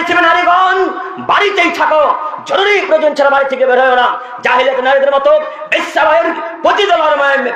পৃথিবীর নারীগণ বাড়িতেই থাকো, জরুরি প্রয়োজন ছাড়া বাড়ি থেকে বের হয় না। জাহিলিয়াত নারীদের মতো, বেশ্যালয়ের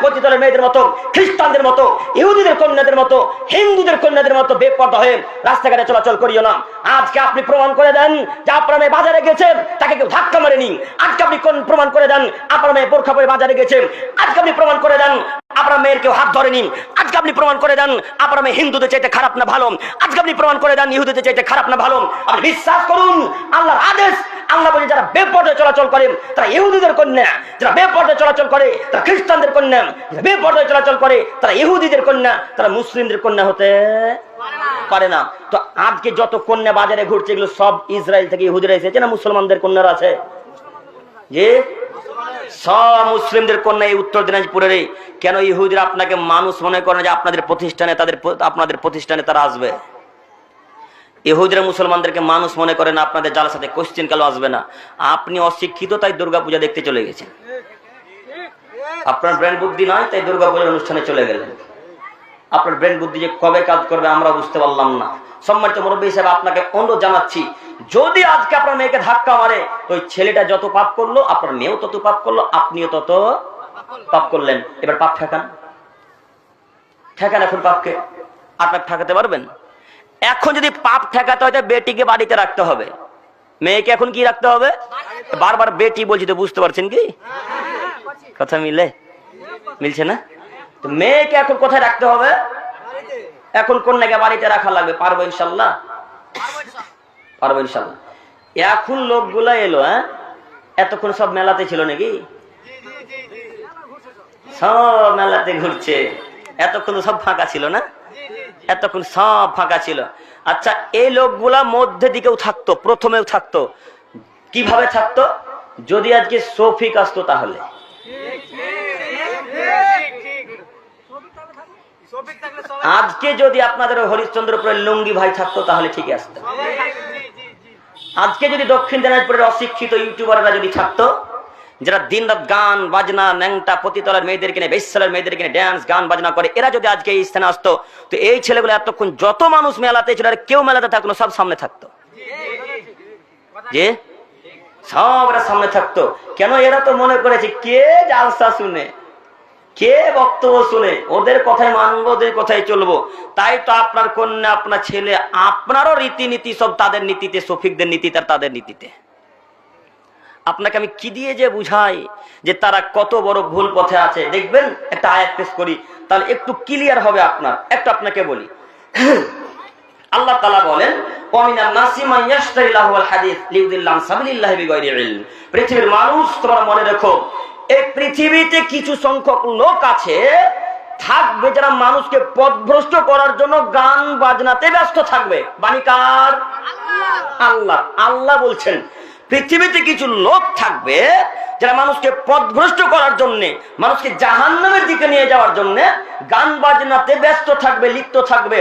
পতিতলের মেয়েদের মতো, খ্রিস্টানদের মতো, ইহুদিদের কন্যাদের মতো, হিন্দুদের কন্যাদের মতো বেপরদা হয়ে রাস্তাঘাটে চলাচল করিও না। আজকে আপনি প্রমাণ করে দেন যে আপনার মেয়ে বাজারে গেছেন, তাকে কেউ ধাক্কা মারেনি। আজকে আপনি প্রমাণ করে দেন আপনার মেয়ে বোরখা পরে বাজারে গেছেন। আজকে আপনি প্রমাণ করে দেন আপনার মেয়ের কেউ হাত ধরেনি। আজকে আপনি প্রমাণ করে দেন আপনার মেয়ে হিন্দুদের চাইতে খারাপ না ভালো। আজকে আপনি প্রমাণ করে দেন ইহুদিদের চাইতে খারাপ না ভালো। আপনি বিশ্বাস করুন আল্লাহর আদেশ। আল্লাহ বলে যারা বেপরদায় চলাচল করেন তারা ইহুদিদের কন্যা, যারা বেপরদায় চলাচল করে তারা খ্রিস্টানদের কন্যা, যারা বেপরদায় চলাচল করে তারা ইহুদিদের কন্যা, তারা মুসলিমদের কন্যা হতে পারে না। তো আজকে যত কন্যা বাজারে ঘুরছে এগুলো সব ইসরায়েল থেকে ইহুদিরা এসেছে না মুসলমানদের কন্যারা আছে? যে সব মুসলিমদের কন্যা এই উত্তর দিনাজপুরের। কেন ইহুদিরা আপনাকে মানুষ মনে করে যে আপনাদের প্রতিষ্ঠানে আপনাদের প্রতিষ্ঠানে তারা আসবে? ইহুদিরা মুসলমানদেরকে মানুষ মনে করে না, আপনাদের জালসাতে কোশ্চেন কালো আসবে না। আপনি অশিক্ষিত তাই দুর্গাপূজা দেখতে চলে গেছেন। আপনার ব্রেন বুদ্ধি নয় তাই দুর্গাপূজার অনুষ্ঠানে চলে গেলেন। আপনার ব্রেন বুদ্ধি যে কবে কাজ করবে আমরা বুঝতে পারলাম না। সম্মানিত মুরব্বী হিসেবে আপনাকে অনুরোধ জানাচ্ছি, যদি আজকে আপনার মেয়েকে ধাক্কা মারে ওই ছেলেটা যত পাপ করলো আপনার মেয়েও তত পাপ করলো, আপনিও তত পাপ করলেন। এবার পাপ ঠেকান, ঠেকান এখন পাপকে। আপনার ঠেকাতে পারবেন? এখন যদি পাপ ঠেকাতে হয় বেটিকে বাড়িতে রাখতে হবে, মেয়েকে এখন কি রাখতে হবে? বারবার বেটি বলছি তো বুঝতে পারছেন কি কথা মিলছে না? তো মেয়েকে এখন কোথায় রাখতে হবে? এখন কন্যাকে বাড়িতে রাখা লাগবে। পারবো ইনশাল্লাহ? পারবো ইনশাল্লাহ। এখন লোকগুলা এলো, এতক্ষণ সব মেলাতে ছিল নাকি? সব মেলাতে ঘুরছে, এতক্ষণ সব ফাঁকা ছিল না? এতক্ষণ সব ফাঁকা ছিল। আচ্ছা, এই লোকগুলা মধ্যে দিকেও থাকতো, প্রথমেও থাকতো। কিভাবে থাকতো? যদি আজকে শফিক আসতো তাহলে, আজকে যদি আপনাদের হরিশ্চন্দ্রপুরের লুঙ্গি ভাই থাকতো তাহলে ঠিক আসতো। আজকে যদি দক্ষিণ দিনাজপুরের অশিক্ষিত ইউটিউবাররা যদি থাকতো, যারা দিন রাত গান বাজনা, ন্যাংটা পতিতলার মেয়েদের কিনে, বেশ্যালয়ের মেয়েদের কিনে ড্যান্স গান বাজনা করে, এরা যদি আজকে এই স্থানে আসতো, তো এই ছেলেগুলো এতক্ষণ যত মানুষ মেলাতে ছিল আর কেউ মেলাতে থাকতো না, সব সামনে থাকতো। যে সব এরা সামনে থাকতো। কেন? এরা তো মনে করেছে কে জালসা শুনে, কে বক্তব্য শুনে, ওদের কথাই মানবো, ওদের কথাই চলবো। তাই তো আপনার কন্যা, আপনার ছেলে, আপনারও রীতিনীতি সব তাদের নীতিতে, শফিকদের নীতিতে আর তাদের নীতিতে। আপনাকে আমি কি দিয়ে যে বুঝাই যে তারা কত বড় ভুল পথে আছে। দেখবেন একটা আয়াত পেশ করি, তাহলে একটু ক্লিয়ার হবে আপনার। একটু আপনাকে বলি, আল্লাহ তাআলা বলেন পৃথিবীর মানুষ, তোমরা মনে রেখো এই পৃথিবীতে কিছু সংখ্যক লোক আছে থাকবে যারা মানুষকে পথভ্রষ্ট করার জন্য গান বাজনাতে ব্যস্ত থাকবে। বাণী কার? আল্লাহ। আল্লাহ বলছেন পৃথিবীতে কিছু লোক থাকবে যারা মানুষকে পথভ্রষ্ট করার জন্য, মানুষকে জাহান্নামের দিকে নিয়ে যাওয়ার জন্য গান বাজনাতে ব্যস্ত থাকবে, লিপ্ত থাকবে।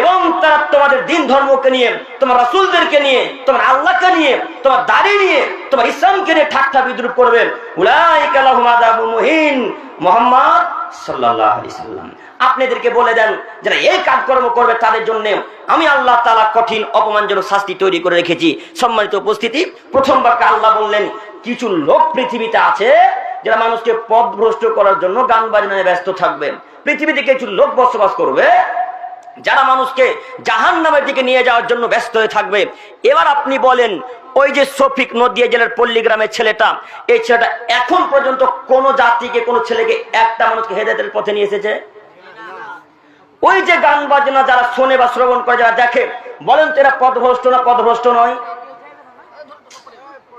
এবং তারা তোমাদের দিন ধর্মকে নিয়ে, তোমার রাসূলদেরকে নিয়ে, তোমার আল্লাহকে নিয়ে, তোমার দাড়ি নিয়ে, তোমার ইসলামকে নিয়ে ঠাট্টা বিদ্রুপ করবে। উলাইকা লাহুম আযাবুন মুহিন। মুহাম্মদ সাল্লাল্লাহু আলাইহি সাল্লাম আপনাদেরকে বলে দেন যারা এই কাজকর্ম করবে তাদের জন্য আমি আল্লাহ তাআলা কঠিন অপমানজনক শাস্তি তৈরি করে রেখেছি। সম্মানিত উপস্থিতি, প্রথম বাক্যে আল্লাহ বললেন কিছু লোক পৃথিবীতে আছে যারা মানুষকে পথভ্রষ্ট করার জন্য গান বাজনায় ব্যস্ত থাকবে। পৃথিবীতে কিছু লোক বসবাস করবে যারা মানুষকে জাহান্নামের দিকে নিয়ে যাওয়ার জন্য ব্যস্ত হয়ে থাকবে। এবার আপনি বলেন, ওই যে শফিক নদিয়া জেলার পল্লী গ্রামের ছেলেটা, এই ছেলেটা এখন পর্যন্ত কোন জাতিকে, কোন ছেলেকে, একটা মানুষকে হেদায়েতের পথে নিয়ে এসেছে? ওই যে গান বাজনা যারা শোনে বা শ্রবণ করে, যারা দেখে, বলেন তো এরা পথভ্রষ্ট না পথভ্রষ্ট নয়?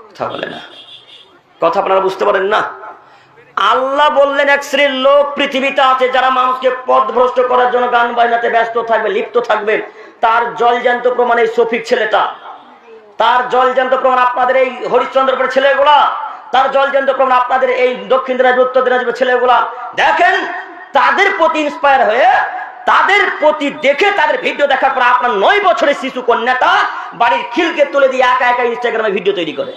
কথা বলে না, কথা আপনারা বুঝতে পারেন না। আল্লাহ বললেন এক শ্রেণীর লোক পৃথিবীতে আছে যারা মানুষকে পথভ্রষ্ট করার জন্য গান বাজনাতে ব্যস্ত থাকবে, লিপ্ত থাকবে। তার জলজান্ত প্রমাণ এই শফিক ছেলেটা, তার জলজান্ত প্রমাণ আপনাদের এই হরিশ্চন্দ্রপুরের ছেলেগুলা, তার জলজান্ত প্রমাণ আপনাদের এই দক্ষিণ দিনাজপুর, উত্তর দিনাজপুর ছেলেগুলা। দেখেন তাদের প্রতি ইন্সপায়ার হয়ে, তাদের প্রতি দেখে, তাদের ভিডিও দেখার পর আপনার 9 বছরের শিশু কন্যাটা বাড়ির খিলকে তুলে দিয়ে একা একা ইনস্টাগ্রামে ভিডিও তৈরি করে।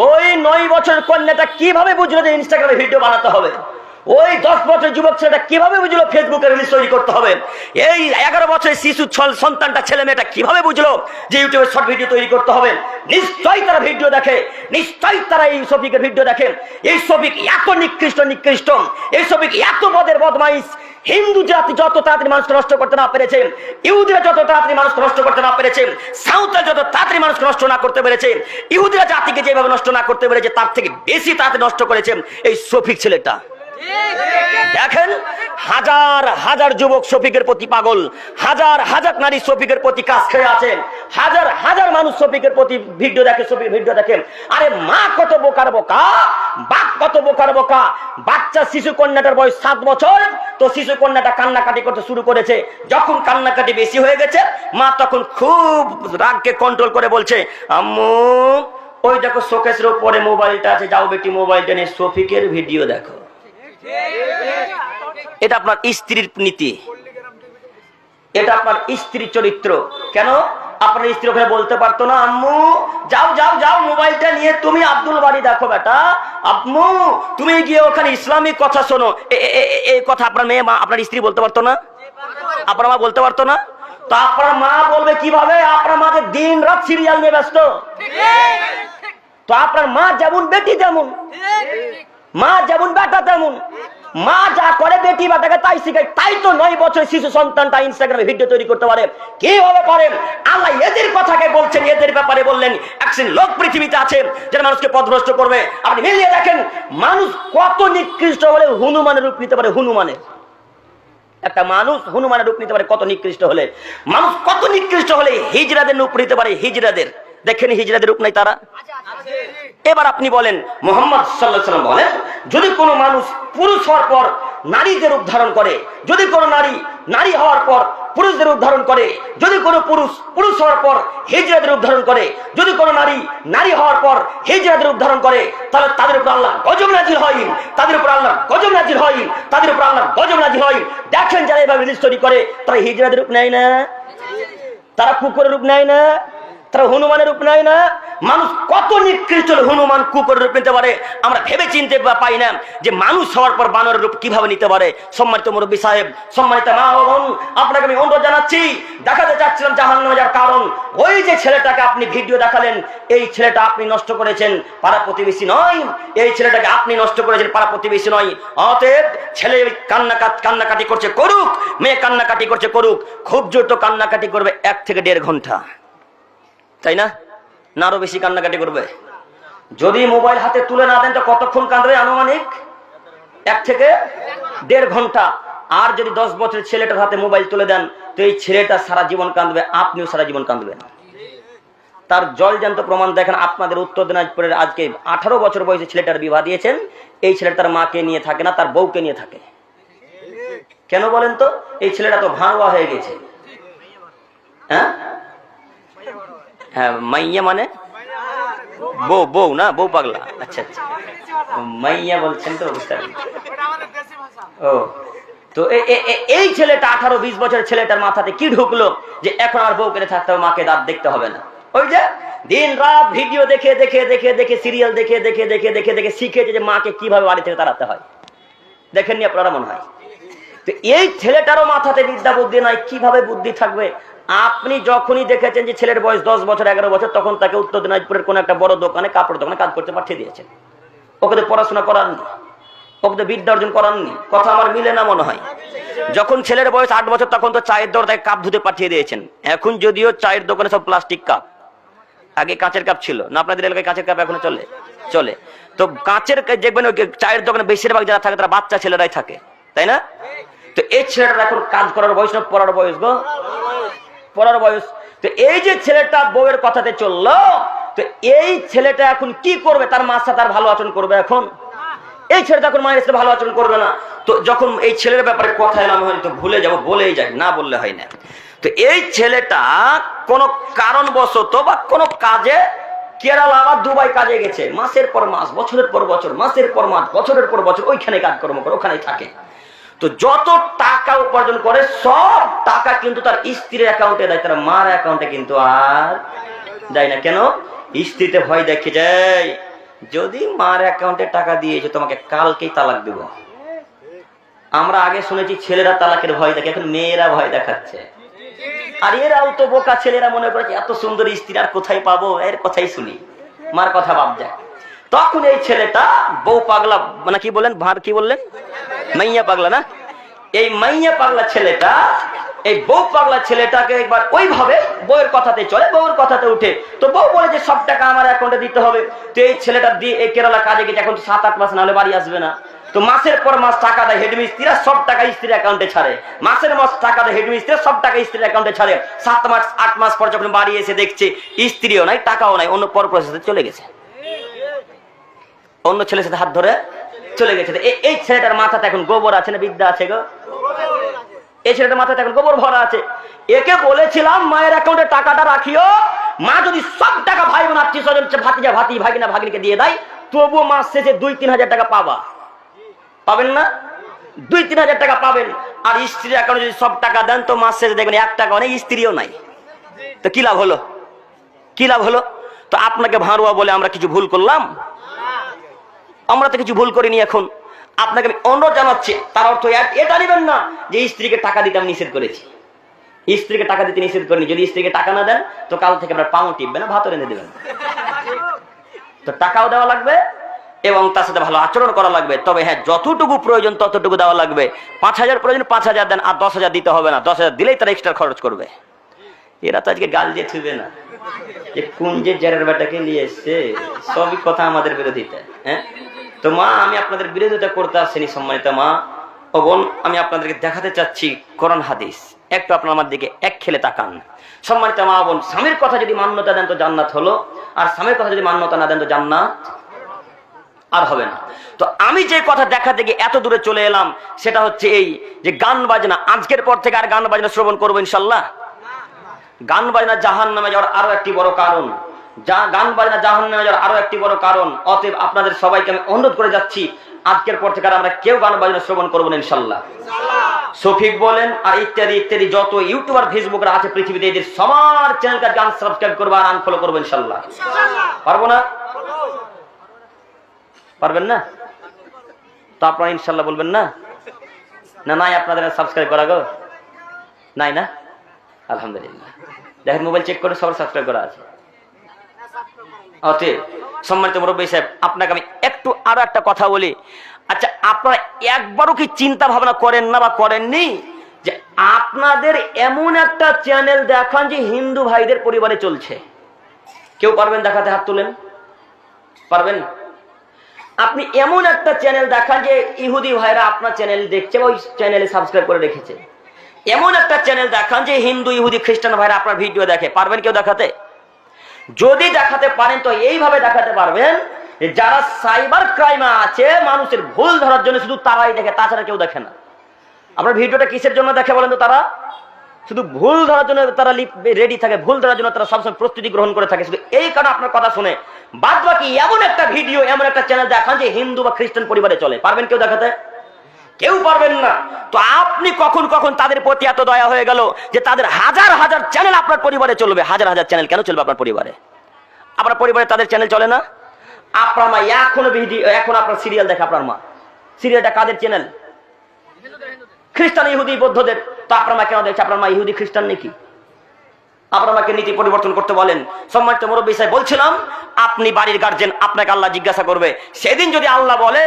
ওই 9 বছরের কন্যাটা কিভাবে বুঝলো যে ইনস্টাগ্রামে ভিডিও বানাতে হবে? ওই 10 বছরের যুবক ছেলেটা কিভাবে বুঝলো ফেসবুকে রিলস তৈরি করতে হবে? এই 11 বছরের শিশু সন্তানটা ছেলে মেয়েটা কিভাবে বুঝলো যে ইউটিউবে শর্ট ভিডিও তৈরি করতে হবে? নিশ্চয়ই তারা ভিডিও দেখে, নিশ্চয়ই তারা এই শফিকের ভিডিও দেখে। এই শফিক এত নিকৃষ্ট, এই শফিক এত বদমাইশ। হিন্দু জাতি যত তাড়াতাড়ি মানুষকে নষ্ট করতে না পেরেছে, ইহুদিরা যত তাড়াতাড়ি মানুষকে নষ্ট করতে না পেরেছে, সাঁওতাল যত তাড়াতাড়ি মানুষকে নষ্ট না করতে পেরেছে, ইহুদিরা জাতিকে যেভাবে নষ্ট না করতে পেরেছে তার থেকে বেশি তাড়াতাড়ি নষ্ট করেছে এই শফিক ছেলেটা। দেখেন, হাজার হাজার যুবক শফিকের প্রতি পাগল, হাজার হাজার নারী শফিকের প্রতি কাজ খেয়ে আছেন, হাজার হাজার মানুষ শফিকের প্রতি ভিডিও দেখে, শফিক ভিডিও দেখেন। আরে মা কত বোকার বোকা, বাপ কত বোকার বোকা। বাচ্চা শিশু কন্যাটার বয়স 7 বছর, তো শিশু কন্যাটা কান্নাকাটি করতে শুরু করেছে। যখন কান্নাকাটি বেশি হয়ে গেছে, মা তখন খুব রাগকে কন্ট্রোল করে বলছে, আম্মু ওই দেখো শোকেসের উপরে মোবাইলটা আছে, যাও বেটি মোবাইলটা নিয়ে শফিকের ভিডিও দেখো। এটা আপনার স্ত্রীর নীতি, এটা আপনার স্ত্রীর চরিত্র। কেন আপনার স্ত্রী ওখানে বলতে পারতো না, আম্মু যাও যাও যাও মোবাইলটা নিয়ে তুমি আব্দুল বাড়ি দেখো বেটা, আম্মু তুমি গিয়ে ওখানে ইসলামিক কথা শোনো। এই কথা আপনার মেয়ে মা আপনার স্ত্রী বলতে পারতো না? আপনার মা বলতে পারতো না? তো আপনার মা বলবে কিভাবে? আপনার মা যে দিন রাত সিরিয়াল নিয়ে ব্যস্ত। তো আপনার মা যেমন বেটি তেমন, মা যেমন বেটা তেমন। মা যা করে বেটি বেটাকে তাই শিখায়। তাই তো 9 বছর শিশু সন্তানটা ইনস্টাগ্রামে ভিডিও তৈরি করতে পারে। কিভাবে পারেন? আল্লাহ এদের কথাকে বলছেন, এদের ব্যাপারে বললেন একজন লোক পৃথিবীতে আছে যারা মানুষকে পথভ্রষ্ট করবে। আপনি মিলিয়ে দেখেন মানুষ কত নিকৃষ্ট হলে হনুমানের রূপ নিতে পারে। হনুমানের একটা মানুষ হনুমানের রূপ নিতে পারে কত নিকৃষ্ট হলে। মানুষ কত নিকৃষ্ট হলে হিজড়াদের রূপ নিতে পারে। হিজড়াদের দেখেন, হিজড়াদের রূপ নাই তারা। এবার আপনি বলেন, মুহাম্মদ সাল্লাল্লাহু আলাইহি ওয়াসাল্লাম বলেন, যদি কোনো মানুষ পুরুষ হওয়ার পর নারীদের রূপ ধারণ করে, যদি কোনো নারী নারী হওয়ার পর পুরুষদের রূপ ধারণ করে, যদি কোনো পুরুষ পুরুষ হওয়ার পর হিজড়াদের রূপ ধারণ করে, যদি কোনো নারী নারী হওয়ার পর হিজড়াদের রূপ ধারণ করে, তাহলে তাদের উপর আল্লাহ গজব নাজিল হয়, তাদের উপর আল্লাহ গজব নাজিল হয়, তাদের উপর আল্লাহ গজব নাজিল হয়। দেখেন যারা এভাবে রিলস তৈরি করে তারা হিজড়াদের রূপ নেয় না, তারা কুকুরের রূপ নেয় না, তারা হনুমানের রূপ নেয় না। মানুষ কত নিকৃষ্ট হনুমান কুকুরের রূপ নিতে পারে আমরা ভেবে চিনতে পাই না যে মানুষ হওয়ার পর বানরের রূপ কিভাবে নিতে পারে। সম্মানিত মুরব্বী সাহেব, সম্মানিত মা ও বোন, আপনাকে আমি অনুরোধ জানাচ্ছি, দেখাতে চাচ্ছিলাম জাহান্নামে যাওয়ার কারণ। ওই যে ছেলেটাকে আপনি ভিডিও দেখালেন, এই ছেলেটা আপনি নষ্ট করেছেন, পাড়া প্রতিবেশী নয়। এই ছেলেটাকে আপনি নষ্ট করেছেন, পাড়া প্রতিবেশী নয়। অতএব ছেলে কান্নাকাটি করছে করুক, মেয়ে কান্নাকাটি করছে করুক, খুব জোর তো কান্নাকাটি করবে 1 থেকে 1.5 ঘন্টা, তাই না? না আরো বেশি কান্নাকাটি করবে। যদি মোবাইল হাতে তুলে না দেন তো কতক্ষণ কাঁদবে? আনুমানিক 1 থেকে 1.5 ঘন্টা। আর যদি 10 বছরের ছেলেটার হাতে মোবাইল তুলে দেন তো এই ছেলেটা সারা জীবন কাঁদবে, আপনিও সারা জীবন কাঁদবেন। তার জলজান্ত প্রমাণ দেখেন। আপনাদের উত্তর দিনাজপুরের আজকে 18 বছর বয়সে ছেলেটার বিবাহ দিয়েছেন। এই ছেলেটা তার মাকে নিয়ে থাকে না, তার বউকে নিয়ে থাকে। কেন বলেন তো? এই ছেলেটা তো ভাঙুয়া হয়ে গেছে। হ্যাঁ হ্যাঁ, মাইয়া মানে বউ, বউ না, বউ পাগলা। আচ্ছা আচ্ছা, মাইয়া বলছেন তো, বুঝতে পারছি। ও তো এই ছেলেটা 18-20 বছরের ছেলেটার মাথাতে কি ঢুকলো যে এখন আর বউ কেনে থাকতে হবে, মাকে দাঁত দেখতে হবে না। ওই যে দিন রাত ভিডিও দেখে দেখে দেখে দেখে সিরিয়াল দেখে দেখে দেখে দেখে দেখে শিখেছে যে মাকে কিভাবে বাড়ি থেকে তাড়াতে হয়। দেখেননি আপনারা মনে হয়? তো এই ছেলেটারও মাথাতে বিদ্যা বুদ্ধি নাই, কিভাবে বুদ্ধি থাকবে? আপনি যখনই দেখেছেন যে ছেলের বয়স 10 বছর 11 বছর, তখন তাকে উত্তর দিনাজপুরের কোন একটা বড় দোকানে, কাপড় দোকানে কাজ করতে পাঠিয়ে দিয়েছেন। ওকে তো পড়াশোনা করাননি, ওকে তো বিদ্যা অর্জন করাননি। কথা আমার মিলে না মনে হয়? যখন ছেলের বয়স 8 বছর তখন তো চায়ের দোকানে তাকে কাপ ধুতে পাঠিয়ে দিয়েছেন। এখন যদিও চায়ের দোকানে সব প্লাস্টিক কাপ, আগে কাঁচের কাপ ছিল না। আপনাদের এলাকায় কাঁচের কাপ এখনো চলে? চলে। তো কাঁচের দেখবেন চায়ের দোকানে বেশিরভাগ যারা থাকে তারা বাচ্চা ছেলেরাই থাকে, তাই না? তো এই ছেলেটা এখন কাজ করার বয়স না পড়ার বয়স গো? পড়ার বয়স। তো এই যে ছেলেটা বউয়ের কথাতে চললো, তো এই ছেলেটা এখন কি করবে? তার মার সাথে তার ভালো আচরণ করবে এখন? এই ছেলেটা এখন মায়ের সাথে ভালো আচরণ করবে না। তো যখন এই ছেলের ব্যাপারে কথা এলাম হয়তো ভুলে যাবো, বলেই যায়, না বললে হয় না। তো এই ছেলেটা কোনো কারণবশত বা কোনো কাজে কেরালা বা দুবাই কাজে গেছে, মাসের পর মাস, বছরের পর বছর, মাসের পর মাস, বছরের পর বছর ওইখানে কাজকর্ম করে, ওখানেই থাকে। তো যত টাকা উপার্জন করে সব টাকা কিন্তু তার স্ত্রীর অ্যাকাউন্টে দেয়, তার মার অ্যাকাউন্টে কিন্তু আর দেয় না। কেন? স্ত্রীতে ভয় দেখে যায়, যদি মার অ্যাকাউন্টে টাকা দিয়েছে তোমাকে কালকেই তালাক দেব, আমরা আগে শুনেছি ছেলেরা তালাকের ভয় দেখে, এখন মেয়েরা ভয় দেখাচ্ছে। আর এরাও তো বোকা, ছেলেরা মনে করেছে এত সুন্দর স্ত্রী আর কোথায় পাবো, এর কথাই শুনি, মার কথা বাপ যায়। তখন এই ছেলেটা বউ পাগলা, মানে কি বললেন, কি বললেন, মাইয়া পাগলা না, এই মাইয়া পাগলা ছেলেটা এই বউ পাগলা ছেলেটাকে একবার ওইভাবে বউয়ের কথাতে চলে, বউয়ের কথাতে উঠে। তো বউ বলে যে সব টাকা আমার অ্যাকাউন্টে দিতে হবে। তো এই ছেলেটা দিয়ে এই কেরালা কাজে গেছে, এখন 7-8 মাস নাহলে বাড়ি আসবে না। তো মাসের পর মাস টাকা দেয় হেডমিস্ত্রিরা, সব টাকা স্ত্রীর অ্যাকাউন্টে ছাড়ে। মাসের মাস টাকা দেয় হেডমিস্ত্রিরা, সব টাকা স্ত্রীর অ্যাকাউন্টে ছাড়ে। 7 মাস 8 মাস পর যখন বাড়ি এসে দেখছে স্ত্রীও নাই, টাকাও নাই, অন্য পরপুরুষের সাথে চলে গেছে, অন্য ছেলের সাথে হাত ধরে চলে গেছে। এই ছেলেটার মাথাতে এখন গোবর আছে না বিদ্যা আছে গো? এই ছেলেটার মাথাতে এখন গোবর ভরা আছে। একে বলেছিলাম মায়ের অ্যাকাউন্টে টাকাটা রাখিও, মা যদি সব টাকা ভাই বোন আত্মীয় স্বজন ভাতিজা ভাতি ভাগিনা ভাগিনীকে দিয়ে দেয়, তবুও মাস শেষে 2-3 হাজার টাকা পাবেন না? 2-3 হাজার টাকা পাবেন। আর স্ত্রীর অ্যাকাউন্টে যদি সব টাকা দেন তো মাস শেষে দেখবেন 1 টাকাও নেই, স্ত্রীও নাই। তো কি লাভ হলো? কি লাভ হলো? তো আপনাকে ভাঁড়ুয়া বলে আমরা কিছু ভুল করলাম? আমরা তো কিছু ভুল করিনি। এখন আপনাকে আমি অনুরোধ জানাচ্ছি, তার অর্থ এটা নেবেন না যে স্ত্রীকে টাকা দিতে আমি নিষেধ করেছি। স্ত্রীকে টাকা দিতে নিষেধ করিনি। যদি স্ত্রীকে টাকা না দেন তো কাল থেকে আপনার পাও টিপবে না, ভাতও রেঁধে দেবেন। তো টাকাও দেওয়া লাগবে এবং তার সাথে ভালো আচরণ করা লাগবে। তবে হ্যাঁ, যতটুকু প্রয়োজন ততটুকু দেওয়া লাগবে। 5,000 প্রয়োজন 5,000 দেন, আর 10,000 দিতে হবে না। 10,000 দিলেই তারা এক্সট্রা খরচ করবে। এরা তো আজকে গাল দিয়ে থুবে না যে কোন যে জেরের বেটাকে নিয়ে এসছে, সবই কথা আমাদের বিরোধিতা। হ্যাঁ, তো মা, আমি আপনাদের বিরোধিতা করতে আসিনি সম্মানিত মা ও বোন, আমি আপনাদেরকে দেখাতে চাচ্ছি কোরআন হাদিস। একটু আপনার আমার দিকে এক খেলে তাকান। সম্মানিত মা বোন, স্বামীর কথা যদি মান্যতা দেন তো জান্নাত হলো, আর স্বামীর কথা যদি মান্যতা না দেন তো জান্নাত আর হবে না। তো আমি যে কথা দেখাতে গিয়ে এত দূরে চলে এলাম সেটা হচ্ছে এই যে গান বাজনা, আজকের পর থেকে আর গান বাজনা শ্রবণ করবো ইনশাল্লাহ। গান বাজনা জাহান্নামে যাওয়ার আরো একটি বড় কারণ, গান বাজনা জাহান্নামে যাওয়ার আরো একটি বড় কারণ। অতএব আপনাদের সবাইকে আমি অনুরোধ করে যাচ্ছি, আজকের পর থেকে আমরা কেউ গান বাজনা শ্রবণ করবো না ইনশাল্লাহ। শফিক বলেন আর ইত্যাদি ইত্যাদি যত ইউটিউবার ফেসবুকার আছে পৃথিবীতে, এদের সবার চ্যানেলকে গান সাবস্ক্রাইব করবো আর আনফলো করবো ইনশাল্লাহ। পারবো না? পারবেন না? তো আপনারা ইনশাল্লাহ বলবেন না? না নাই আপনাদের সাবস্ক্রাইব করা গো? নাই না? আলহামদুলিল্লাহ, দেখেন মোবাইল চেক করে সবার সাবস্ক্রাইব করা আছে। অতএব সম্মানিত মুরব্বী সাহেব, আপনাকে আমি একটু আরো একটা কথা বলি। আচ্ছা, আপনারা একবারও কি চিন্তা ভাবনা করেন না বা করেননি যে আপনাদের এমন একটা চ্যানেল দেখান যে হিন্দু ভাইদের পরিবারে চলছে? কেউ পারবেন দেখাতে? হাত তুলেন। পারবেন? আপনি এমন একটা চ্যানেল দেখান যে ইহুদি ভাইরা আপনার চ্যানেল দেখছে, ওই চ্যানেলে সাবস্ক্রাইব করে রেখেছে। এমন একটা চ্যানেল দেখান যে হিন্দু ইহুদি খ্রিস্টান ভাইরা আপনার ভিডিও দেখে। পারবেন কেউ দেখাতে? যদি দেখাতে পারেন তো এইভাবে দেখাতে পারবেন, যারা সাইবার ক্রাইমে আছে, মানুষের ভুল ধরার জন্য শুধু তারাই দেখে, তাছাড়া কেউ দেখে না। আপনার ভিডিওটা কিসের জন্য দেখে বলেন তো? তারা শুধু ভুল ধরার জন্য তারা রেডি থাকে, ভুল ধরার জন্য তারা সবসময় প্রস্তুতি গ্রহণ করে থাকে। শুধু এই কারণে আপনার কথা শুনে বাদ বাকি এমন একটা ভিডিও, এমন একটা চ্যানেল দেখান যে হিন্দু বা খ্রিস্টান পরিবারে চলে। পারবেন কেউ দেখাতে? কেউ পারবেন না। তো আপনি কখন কখন তাদের প্রতি এত দয়া হয়ে গেল যে তাদের হাজার হাজার চ্যানেল আপনার পরিবারে চলবে? হাজার হাজার চ্যানেল কেন চলবে আপনার পরিবারে? আপনার পরিবারে তাদের চ্যানেল চলে না? আপনার মা এখনো ভিডিও, এখন আপনার সিরিয়াল দেখে। আপনার মা সিরিয়ালটা কাদের চ্যানেল? খ্রিস্টান ইহুদি বৌদ্ধদের। তো আপনার মা কেন দেখছে? আপনার মা ইহুদি খ্রিস্টান নাকি? আপনার মাকে নীতি পরিবর্তন করতে বলেন। সম্মানিত মুরব্বী সাহেব, বলছিলাম আপনি বাড়ির গার্জেন, আপনাকে আল্লাহ জিজ্ঞাসা করবে। সেদিন যদি আল্লাহ বলে,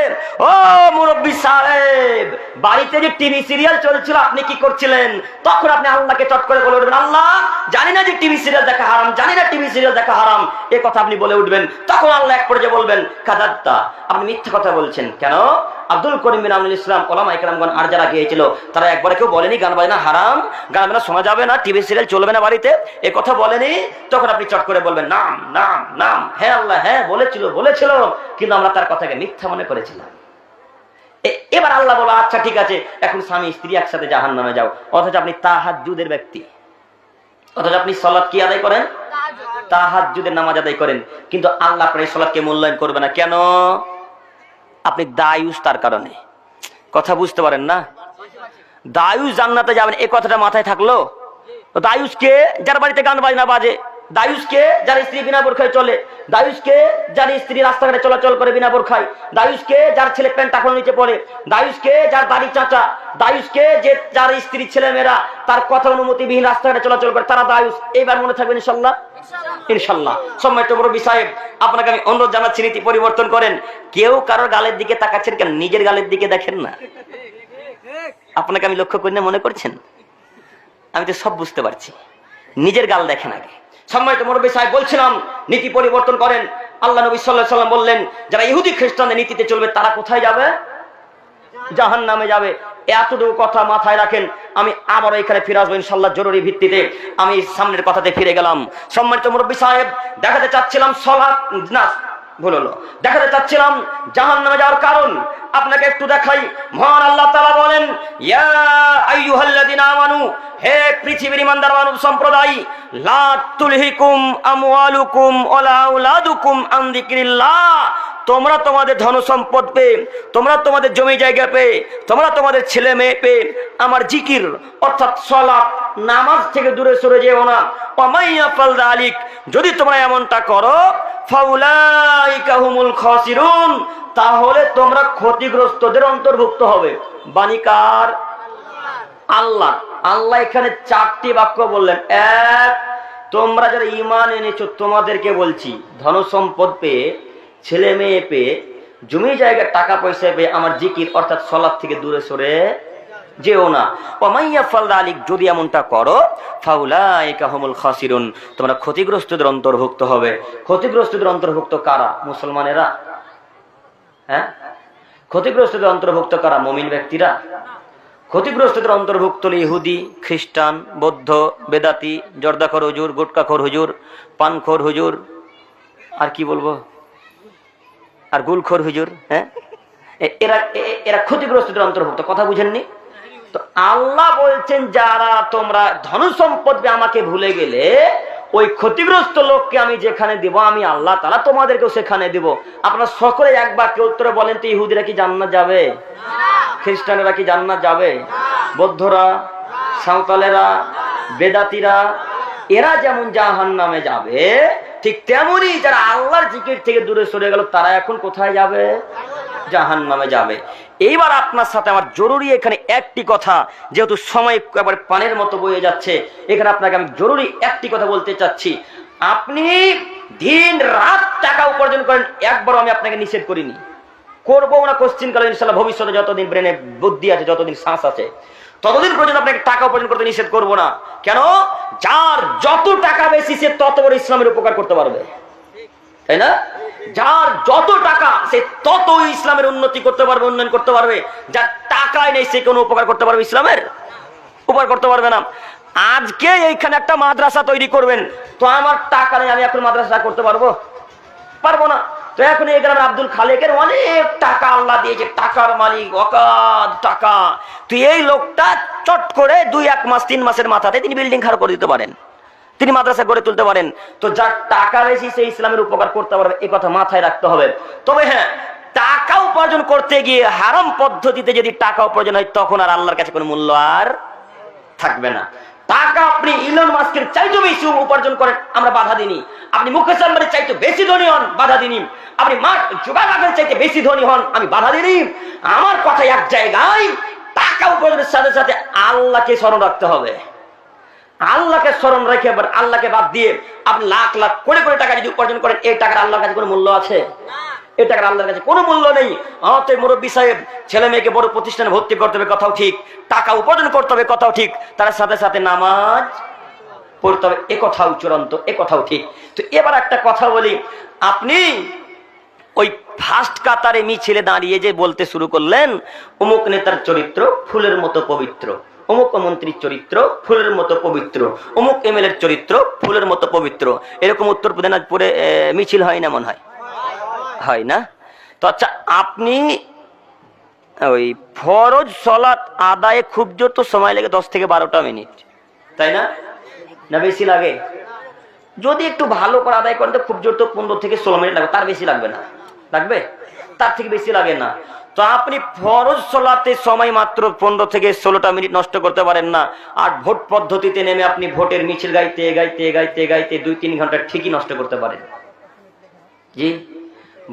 ও মুরব্বী সাহেব, বাড়িতে যে টিভি সিরিয়াল চলছিল আপনি কি করছিলেন? তখন আপনি আল্লাহকে চট করে বলে উঠবেন, আল্লাহ জানি না যে টিভি সিরিয়াল দেখা হারাম, জানি না টিভি সিরিয়াল দেখা হারাম, এ কথা আপনি বলে উঠবেন। তখন আল্লাহ এক পর্যায়ে বলবেন, কাযাবতা, আপনি মিথ্যা কথা বলছেন। কেন? আব্দুল করিম বিন আমিনুল ইসলাম, ওলামা ইকরামগণ আর যারা গিয়েছিল তারা একবারে কেউ বলেনি গান বাজনা হারাম, গান বাজনা শোনা যাবে না, টিভি সিরিয়াল চলবে না বাড়িতে, এ কথা বলেনি। তখন আপনি চট করে বলবেন, নাম নাম নাম, হ্যাঁ আল্লাহ হ্যাঁ বলেছিল, কিন্তু আমরা তার কথাকে মিথ্যা মনে করেছিলাম। এবার আল্লাহ বলো, আচ্ছা ঠিক আছে, এখন স্বামী স্ত্রী একসাথে জাহান্নামে যাও। অথচ আপনি তাহাজ্জুদের ব্যক্তি, অথচ আপনি সালাত কি আদায় করেন? তাহাজ্জুদের নামাজ আদায় করেন, কিন্তু আল্লাহ আপনার এই সালাতকে মূল্যায়ন করবে না। কেন? আপনি দায়ুস, তার কারণে। কথা বুঝতে পারেন না? দায়ুস জান্নাতে যাবেন, এই কথাটা মাথায় থাকলো। দায়ুস কে? যার বাড়িতে গান বাজনা বাজে, দায়ুসকে যার স্ত্রী বিনা বোরখায় চলে, দায়ুসকে যার স্ত্রী রাস্তাঘাটে চলাচল করে বিনা বোরখায়, দায়ুসকে যার ছেলে প্যান্ট টাকানো নিচে পড়ে, দায়ুসকে যার দাড়ি চাচা, দায়ুসকে যে যার স্ত্রী ছেলে মেয়েরা তার কথা অনুমতিবিহীন রাস্তাঘাটে চলাচল করে, তারা দায়ুস। এইবার মনে থাকবেন ইনশাল্লাহ, ইনশাল্লাহ। সম্মানিত মুরব্বী সাহেব, আপনাকে আমি অনুরোধ জানাচ্ছি নীতি পরিবর্তন করেন। কেউ কারোর গালের দিকে তাকাচ্ছেন কেন? নিজের গালের দিকে দেখেন না। আপনাকে আমি লক্ষ্য করি না মনে করছেন? আমি তো সব বুঝতে পারছি। নিজের গাল দেখেন আগে। সম্মানিত মুরব্বী সাহেব, বলছিলাম নীতি পরিবর্তন করেন। আল্লাহ নবী সাল্লাল্লাহু আলাইহি ওয়াসাল্লাম বললেন, যারা ইহুদি খ্রিস্টানদের নীতিতে চলবে তারা কোথায় যাবে? জাহান্নামে যাবে। এতটুকু কথা মাথায় রাখেন। আমি আবার এখানে ফিরে আসবো ইনশাল্লাহ জরুরি ভিত্তিতে। আমি সামনের কথাতে ফিরে গেলাম। সম্মানিত মুরব্বী সাহেব, দেখাতে চাচ্ছিলাম সালাত না, ভুল হলো, দেখাতে চাচ্ছিলাম জাহান্নামে যাওয়ার কারণ। আপনাকে একটু দেখাই। মহান আল্লাহ তাআলা বলেন, ইয়া আইয়ুহাল্লাযিনা আমানু, হে পৃথিবীর ঈমানদার মানব সম্প্রদায়, লা তুলহিকুম আমওয়ালুকুম ওয়ালা আওলাদুকুম আন যিকরিল্লাহ, তোমরা তোমাদের ধন সম্পদ পেয়ে, তোমরা তোমাদের জমি জায়গা পেয়ে, তোমরা তোমাদের ছেলে মেয়ে পেয়ে আমার জিকির অর্থাৎ সালাত নামাজ থেকে দূরে সরে যেও না। ওয়ামাইয়া ফাল যালিক, যদি তোমরা এমনটা করো, ফাউলাইকা হুমুল খাসিরুন, তাহলে তোমরা ক্ষতিগ্রস্তদের অন্তর্ভুক্ত হবে। বাণী কার? আল্লাহ। আল্লাহ এখানে চারটি বাক্য বললেন। এক, তোমরা যারা ঈমান এনেছো তোমাদেরকে বলছি, ধন সম্পদ পেয়ে, ছেলে মেয়ে পেয়ে, জমি জায়গা টাকা পয়সা পেয়ে আমার জিকির অর্থাৎ সালাত থেকে দূরে সরে যেও না। ওয়ামাইয়া ফাল যালিক, যদি এমনটা করো, ফাউলাইকা হুমুল খাসিরুন, তোমরা ক্ষতিগ্রস্তদের অন্তর্ভুক্ত হবে। ক্ষতিগ্রস্তদের অন্তর্ভুক্ত কারা? মুসলমানেরা? হ্যাঁ, ক্ষতিগ্রস্তদের অন্তর্ভুক্ত কারা? মুমিন ব্যক্তিরা? ক্ষতিগ্রস্তদের অন্তর্ভুক্ত হল ইহুদি, খ্রিস্টান, বৌদ্ধ, বেদাতি, জর্দাখোর হুজুর, গুটকাখোর হুজুর, পানখোর হুজুর, আর কি বলবো, আর গুলখোর হুজুর। হ্যাঁ, এরা ক্ষতিগ্রস্তদের অন্তর্ভুক্ত। কথা বুঝেননি তো? আল্লাহ বলছেন, যারা তোমরা ধন সম্পদ আমাকে ভুলে গেলে, ওই ক্ষতিগ্রস্ত লোককে আমি যেখানে দিব, আমি আল্লাহ তাআলা তোমাদেরকেও সেখানে দিব। আপনারা সকলে এক বাক্যে উত্তরে বলেন তো, ইহুদিরা কি জান্নাত যাবে? খ্রিস্টানেরা কি জান্নাত যাবে? বৌদ্ধরা, সাঁওতালেরা, বেদাতিরা, এরা যেমন জাহান্নামে যাবে, ঠিক তেমনি যারা আল্লাহর জিকির থেকে দূরে সরে গেল, তারা এখন কোথায় যাবে? জাহান্নামে যাবে। এইবার আপনার সাথে আমার জরুরি এখানে একটি কথা, যেহেতু সময় একেবারে পানের মতো বয়ে যাচ্ছে, এখানে আপনাকে আমি জরুরি একটি কথা বলতে চাচ্ছি। আপনি দিন রাত টাকা উপার্জন করেন, একবারও আমি আপনাকে নিষেধ করিনি, করবো না কোশ্চিন কালে ইনশাআল্লাহ। ভবিষ্যতে যতদিন ব্রেনে বুদ্ধি আছে, যতদিন শ্বাস আছে, ততদিন পর্যন্ত আপনাকে টাকা উপার্জন করতে নিষেধ করবো না। কেন? যার যত টাকা বেশি সে তত বড় ইসলামের উপকার করতে পারবে, তাই না? যার যত টাকা সে তত ইসলামের উন্নতি করতে পারবে, উন্নয়ন করতে পারবে। যার টাকাই নেই সে কোনো উপকার করতে পারবে? ইসলামের উপকার করতে পারবে না। আজকে এইখানে একটা মাদ্রাসা তৈরি করবেন, তো আমার টাকা নেই, আমি এখন মাদ্রাসা করতে পারবো? পারবো না। তো এখন এই গ্রামের আব্দুল খালেকের অনেক টাকা আল্লাহ দিয়েছে, টাকার মালিক, অকাদ টাকা। তুই এই লোকটা চট করে 2-1 মাস 3 মাসের মাথাতে তিনি বিল্ডিং খাড়া করে দিতে পারেন, তিনি মাদ্রাসা গড়ে তুলতে পারেন। তো যার টাকা বেশি সে ইসলামের উপকার করতে পারবে, এই কথা মাথায় রাখতে হবে। তবে হ্যাঁ, টাকা উপার্জন করতে গিয়ে হারাম পদ্ধতিতে যদি টাকা উপার্জন হয়, তখন আর আল্লাহর কাছে কোনো মূল্য আর থাকবে না। টাকা আপনি ইলন মাস্কের চাইতে বেশি উপার্জন করেন, আমরা বাধা দিনি। আপনি মুকেশ আম্বানির চাইতে বেশি ধনী হন, বাধা দিনি। আপনি মার্ক জুকারবার্গের চাইতে বেশি ধনী হন, আমি বাধা দিনি। আমার কথা এক জায়গায়, টাকা উপার্জনের সাথে সাথে আল্লাহকে স্মরণ রাখতে হবে। আল্লাহকে স্মরণ রেখে আল্লাহকে বাদ দিয়ে আপনি লাখ লাখ কোটি কোটি টাকা যদি উপার্জন করেন, এই টাকার আল্লাহর কাছে কোনো মূল্য আছে? এই টাকার আল্লাহর কাছে কোনো মূল্য নেই। আমাদের মুরব্বী সাহেব, ছেলে মেয়েকে বড় প্রতিষ্ঠানে ভর্তি করতে হবে, কথাও ঠিক। টাকা উপার্জন করতে হবে, কথাও ঠিক। তার সাথে সাথে নামাজ পড়তে হবে, এ কথাও চূড়ান্ত, এ কথাও ঠিক। তো এবার একটা কথা বলি, আপনি ওই ফার্স্ট কাতারে মিছিলে দাঁড়িয়ে যে বলতে শুরু করলেন, অমুক নেতার চরিত্র ফুলের মতো পবিত্র, অমুক মন্ত্রীর চরিত্র ফুলের মতো পবিত্র, অমুক এমএলএ এর চরিত্র ফুলের মতো পবিত্র, এরকম উত্তর দিনাজপুরে মিছিল হয় না? মনে হয় না? তো আচ্ছা, আপনি ওই ফরজ সালাত আদায়ে খুব জোর তো সময় লাগে 10 থেকে 12টা মিনিট, তাই না? না বেশি লাগে? যদি একটু ভালো করে আদায় করেন তো খুব জোর তো 15 থেকে 16 মিনিট লাগবে, তার বেশি লাগবে না। লাগবে? তার থেকে বেশি লাগে না। তো আপনি ফরজ সালাতে সময় মাত্র 15 থেকে 16টা মিনিট নষ্ট করতে পারেন না, আর ভোট পদ্ধতিতে নেমে আপনি ভোটের মিছিল গাইতে গাইতে গাইতে গাইতে 2-3 ঘন্টা ঠিকই নষ্ট করতে পারেন। জি,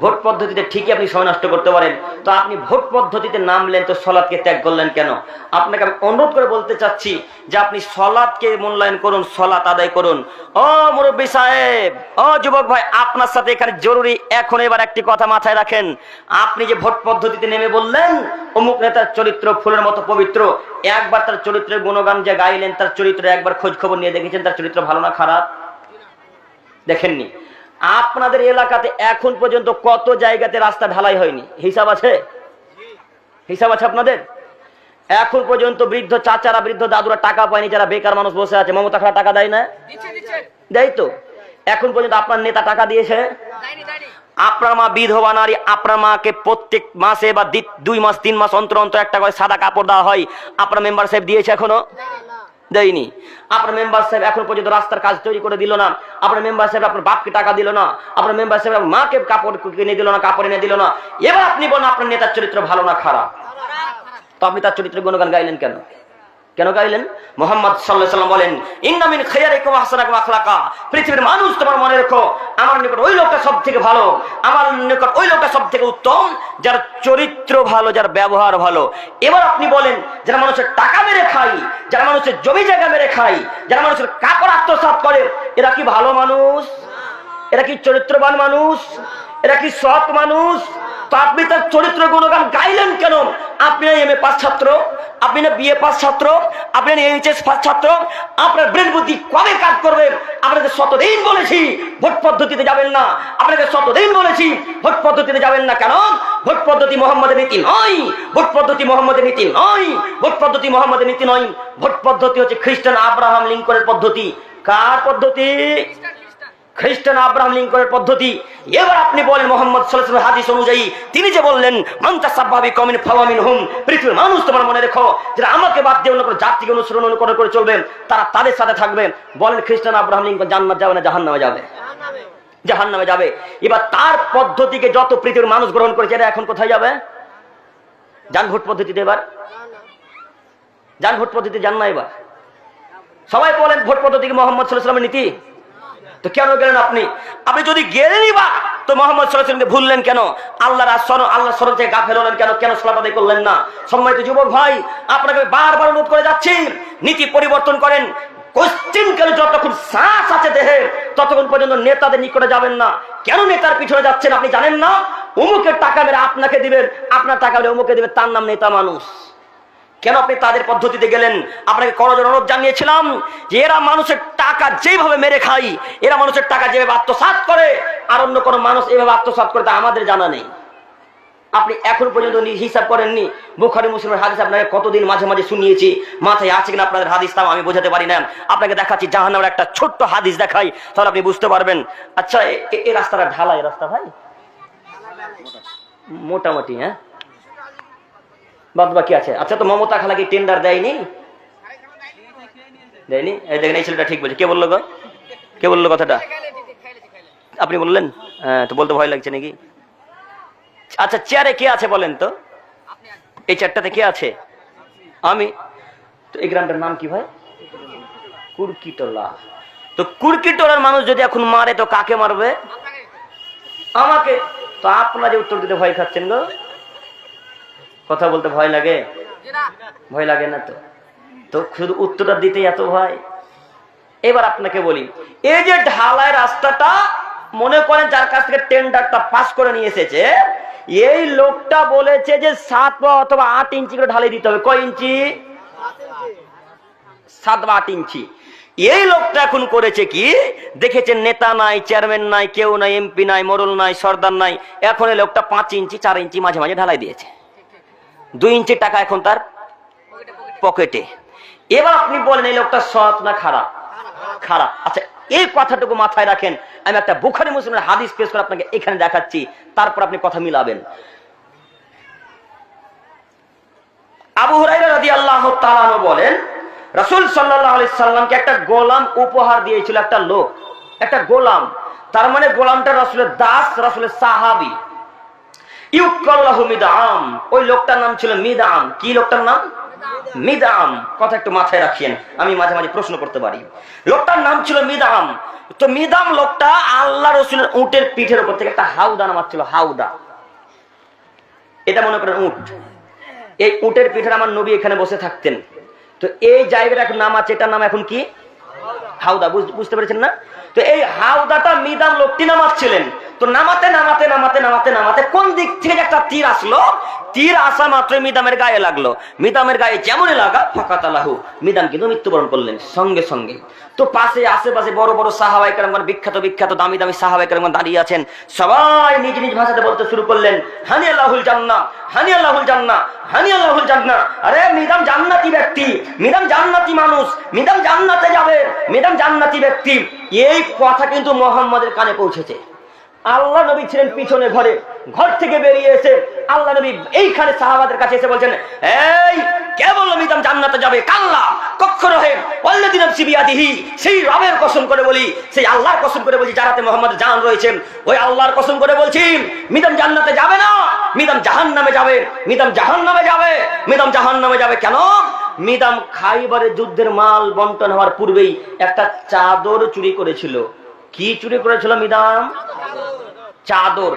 ভোট পদ্ধতিতে ঠিকই আপনি সময় নষ্ট করতে পারেন। তো আপনি ভোট পদ্ধতিতে নামলেন, তো সলাৎকে ত্যাগ করলেন কেন? আপনাকে আমি অনুরোধ করে বলতে চাচ্ছি যে আপনি সলাৎকে মূল্যায়ন করুন, সলাৎ আদায় করুন। ও মুরব্বী সাহেব, ও যুবক ভাই, আপনার সাথে এখানে জরুরি এখন এবার একটি কথা মাথায় রাখেন। আপনি যে ভোট পদ্ধতিতে নেমে বললেন অমুক নেতার চরিত্র ফুলের মতো পবিত্র, একবার তার চরিত্রের গুণগান যে গাইলেন, তার চরিত্র একবার খোঁজ খবর নিয়ে দেখেছেন তার চরিত্র ভালো না খারাপ? দেখেননি। আপনাদের এলাকাতে এখন পর্যন্ত কত জায়গাতে রাস্তা ঢালাই হয়নি, হিসাব আছে? হিসাব আছে আপনাদের? এখন পর্যন্ত বৃদ্ধ চাচারা, বৃদ্ধ দাদুরা টাকা পায়নি, যারা বেকার মানুষ বসে আছে। মমতা খালা টাকা দেয় না? দেয় তো। এখন পর্যন্ত আপনার নেতা টাকা দিয়েছে? আপনার মা বিধবা নারী, আপনার মাকে প্রত্যেক মাসে বা 2 মাস 3 মাস অন্তর অন্তর একটা করে সাদা কাপড় দেওয়া হয়, আপনার মেম্বার সাহেব দিয়েছে এখনো? দেয়নি। আপনার মেম্বার সাহেব এখন পর্যন্ত রাস্তার কাজ তৈরি করে দিল না। আপনার মেম্বার সাহেব আপনার বাপকে টাকা দিল না। আপনার মেম্বার সাহেব মাকে কাপড় কিনে দিল না, কাপড় এনে দিল না। এবার আপনি বলেন আপনার নেতার চরিত্র ভালো না খারাপ? তো আপনি তার চরিত্রের গুণগান গাইলেন কেন? কেন গাইলেন? মুহাম্মদ সাল্লাল্লাহু আলাইহি ওয়াসাল্লাম বলেন, ইন্না মিন খায়রিকুম আহসানাকুম আখলাকা, পৃথিবীর মানুষ তোমার মনে রেখো, আমার নিকট ওই লোকটা সবথেকে ভালো, আমার নিকট ওই লোকটা সবথেকে উত্তম যার চরিত্র ভালো, যার ব্যবহার ভালো। এবার আপনি বলেন, যারা মানুষের টাকা মেরে খায়, যারা মানুষের জমি জায়গা মেরে খায়, যারা মানুষের কাপড় আত্মসাৎ করে, এরা কি ভালো মানুষ? এরা কি চরিত্রবান মানুষ? এরা কি সৎ মানুষ? তো আপনি তার চরিত্র গুণগান গাইলেন কেন? আপনি না এমএ পাস ছাত্র, আপনি না বিএ পাস ছাত্র, আপনি না এইচএস পাস ছাত্র, আপনার ব্রেন বুদ্ধি কবে কাজ করবে? আপনাকে শতদিন বলেছি ভোট পদ্ধতিতে যাবেন না, আপনাকে শতদিন বলেছি ভোট পদ্ধতিতে যাবেন না। কেন? ভোট পদ্ধতি মোহাম্মদের নীতি নয়, ভোট পদ্ধতি মোহাম্মদের নীতি নয়, ভোট পদ্ধতি মোহাম্মদের নীতি নয়। ভোট পদ্ধতি হচ্ছে খ্রিস্টান আব্রাহাম লিঙ্কনের পদ্ধতি। কার পদ্ধতি? খ্রিস্টান আব্রাহাম লিঙ্কনের পদ্ধতি। এবার আপনি বলেন মুহাম্মদ সাল্লাল্লাহু আলাইহি ওয়াসাল্লাম হাদিস অনুযায়ী তিনি যে বললেন, মান তাসাব্বাহা বিকওমিন ফাহুয়া মিনহুম, পৃথিবীর মানুষ তোমার মনে রেখো, যারা আমাকে বাদ দিয়ে অন্য কোনো জাতিকে অনুসরণ অনুকরণ করে চলবে তারা তাদের সাথে থাকবে। বলেন খ্রিস্টান আব্রাহাম লিঙ্কন জান্নাত যাবে না জাহান্নামে যাবে? জাহান্নামে যাবে। এবার তার পদ্ধতিকে যত পৃথিবীর মানুষ গ্রহণ করেছে, এরা এখন কোথায় যাবে? যান ভোট পদ্ধতিতে, এবার যান ভোট পদ্ধতিতে, যান না এবার। সবাই বলেন ভোট পদ্ধতিকে মুহাম্মদ সাল্লাল্লাহু আলাইহি ওয়াসাল্লামের নীতি। তো কেন গেলেন আপনি? আপনি যদি গেলেনই বা, তো মুহাম্মদ সাল্লাল্লাহু আলাইহি ওয়াসাল্লামকে ভুললেন কেন? আল্লাহর শরণ থেকে গাফেল হলেন কেন? কেন সালাত আদায় করলেন না? সম্মানিত যুবক ভাই, আপনাকে বারবার অনুরোধ করে যাচ্ছি, নীতি পরিবর্তন করেন। কোশ্চিনকালে যতক্ষণ শ্বাস আছে দেহে, ততক্ষণ পর্যন্ত নেতাদের নিকটে যাবেন না। কেন নেতার পিছনে যাচ্ছেন আপনি জানেন না? অমুকের টাকা মেরে আপনাকে দিবেন, আপনার টাকা মেরে অমুকে দিবেন, তার নাম নেতা মানুষ। কেন আপনি তাদের পদ্ধতিতে গেলেন? আপনাকে করজোড়ে অনুরোধ জানিয়েছিলাম যে এরা মানুষের টাকা যেভাবে মেরে খায়, এরা মানুষের টাকা যেভাবে আত্মসাৎ করে, আর অন্য কোনো মানুষ এভাবে আত্মসাৎ করে তা আমাদের জানা নেই। আপনি এখন পর্যন্ত হিসাব করেননি। বুখারী মুসলিমের হাদিস আপনাকে কতদিন মাঝে মাঝে শুনিয়েছি, মাথায় আছে কিনা আপনাদের হাদিস তাও আমি বোঝাতে পারি না। আপনাকে দেখাচ্ছি জাহান্নামের একটা ছোট্ট হাদিস দেখাই, তাহলে আপনি বুঝতে পারবেন। আচ্ছা, এই রাস্তাটা ঢালাই রাস্তা ভাই? মোটামুটি, হ্যাঁ, বাদ বাকি আছে। আচ্ছা, তো মমতা খালা কি টেন্ডার দেয়নি? দেয়নি? এই দেখেন, এই ছেলেটা ঠিক বলছে। কে বললো গো? কে বললো কথাটা? আপনি বললেন? হ্যাঁ, তো বলতে ভয় লাগছে নাকি? আচ্ছা, চেয়ারে কে আছে বলেন তো? এই চেয়ারটাতে কে আছে? আমি। তো এই গ্রামটার নাম কি ভাই? কুরকিটোলা। তো কুরকিটোলার মানুষ যদি এখন মারে, তো কাকে মারবে? আমাকে। তো আপনারা যে উত্তর দিতে ভয় খাচ্ছেন গো, কথা বলতে ভয় লাগে? ভয় লাগে না তো? তো শুধু উত্তরটা দিতে এত ভয়? এবার আপনাকে বলি, এই যে ঢালাই রাস্তাটা, মনে করেন যার কাছ থেকে টেন্ডারটা পাস করে নিয়ে এসেছে, এই লোকটা বলেছে যে 7 বা অথবা 8 ইঞ্চি করে ঢালাই দিতে হবে। কয় ইঞ্চি? 7 বা 8 ইঞ্চি। এই লোকটা এখন করেছে কি, দেখেছেন নেতা নাই, চেয়ারম্যান নাই, কেউ নাই, এমপি নাই, মোড়ল নাই, সর্দার নাই, এখন এই লোকটা 5 ইঞ্চি 4 ইঞ্চি মাঝে মাঝে ঢালাই দিয়েছে। 2 ইঞ্চি টাকা এখন তার পকেটে। এবার আপনি বলেন এই লোকটা সৎ না খারাপ? খারাপ। আচ্ছা, এই কথাটুকু মাথায় রাখেন। আমি একটা বুখারী মুসলিমের হাদিস পেশ করে আপনাকে এখানে দেখাচ্ছি, তারপর আপনি কথা মিলাবেন। আবু হুরায়রা রাদিয়াল্লাহু তাআলা আনহু বলেন, রাসূল সাল্লাল্লাহু আলাইহি সাল্লামকে একটা গোলাম উপহার দিয়েছিল একটা লোক, একটা গোলাম। তার মানে গোলামটা রাসূলের দাস, রাসূলের সাহাবী। ইউকাল্লাহু মিদআম, ওই লোকটার নাম ছিল মিদআম। কি লোকটার নাম? মিদআম। কথা একটু মাথায় রাখিয়েন, আমি মাঝে মাঝে প্রশ্ন করতে পারি। লোকটার নাম ছিল মিদআম। তো মিদআম লোকটা আল্লাহ রাসূলের উটের পিঠের উপর থেকে একটা হাউদা নামাচ্ছিল। হাউদা, এটা মনে করেন উট। এই উটের পিঠের আমার নবী এখানে বসে থাকতেন। তো এই জায়গাটা এখন নাম আছে, এটার নাম এখন কি? হাউদা। বুঝতে পেরেছেন না? তো এই হাউদাটা মিদআম লোকটি নামাচ্ছিলেন। তো নামাতে নামাতে নামাতে নামাতে নামাতে কোন দিক থেকে একটা তীর আসলো। তীর আসা মাত্র মিদআমের গায়ে লাগলো। মিদআমের গায়ে যেমনই লাগা ফাকাতালাহু, মিদআম কিন্তু মৃত্যুবরণ করলেন সঙ্গে সঙ্গে। তো পাশে আশেপাশে বড় বড় সাহাবায়ে কেরাম, বিখ্যাত বিখ্যাত দামি দামি সাহাবায়ে কেরাম দাঁড়িয়ে আছেন। সবাই নিজ নিজ ভাষাতে বলতে শুরু করলেন, হানি আল্লাহুল জান্নাহ, হানি আল্লাহুল জান্নাহ, হানি আল্লাহুল জান্নাহ। আরে মিদআম জান্নাতি ব্যক্তি, মিদআম জান্নাতি মানুষ, মিদআম জান্নাতে যাবে, মিদআম জান্নাতি ব্যক্তি। এই কথা কিন্তু মুহাম্মাদের কানে পৌঁছেছে। আল্লাহ নবী ছিলেন পিছনে ঘরে, ঘর থেকে বেরিয়ে এসে আল্লাহ নবী এইখানে সাহাবাদের কাছে এসে বলছেন, এই কে বললো মিদআম জান্নাতে যাবে? কাল্লা, কখনো নয়। ওয়াল্লাযী নাফসি বিয়াদিহি, সেই রবের কসম করে বলি, সেই আল্লাহর কসম করে বলছি যারাতে মুহাম্মাদের জান রয়েছে, ওই আল্লাহর কসম করে বলছি, মিদআম জান্নাতে যাবে না, মিদআম জাহান্নামে যাবে, মিদআম জাহান্নামে যাবে, মিদআম জাহান্নামে যাবে। কেন? মিদআম খাইবারের যুদ্ধের মাল বন্টন হওয়ার পূর্বেই একটা চাদর চুরি করেছিল। কি চুরি করেছিল মিদআম? চাদর।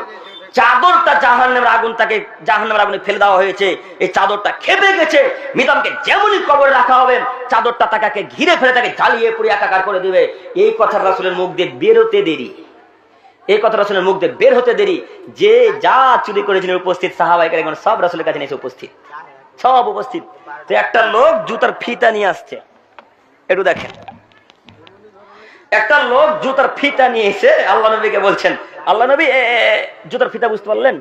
চাদরটা জাহান্নামের আগুন, তাকে জাহান্নামের আগুনে ফেলে দেওয়া হয়েছে। এই চাদরটা খেপে গেছে। মিদআমকে যেমনই কবরে রাখা হবে, চাদরটা তাকে ঘিরে ফেলে তাকে জ্বালিয়ে পুড়ে একাকার করে দিবে। এই কথা রাসূলের মুখ দিয়ে বের হতে দেরি, এই কথা রাসূলের মুখ দিয়ে বের হতে দেরি। যে যা চুরি করেছিলেন উপস্থিত সাহাবায়ে কেরাম সব রাসূলের কাছে এসে উপস্থিত, সব উপস্থিত। তো একটা লোক জুতার ফিতা নিয়ে আসছে, একটু দেখেন। একটা লোক জুতার ফিতা নিয়ে এসে আল্লাহ নবীকে বলছেন, আল্লাহ নবী জুতার ফিতা বুঝতে পারলেন?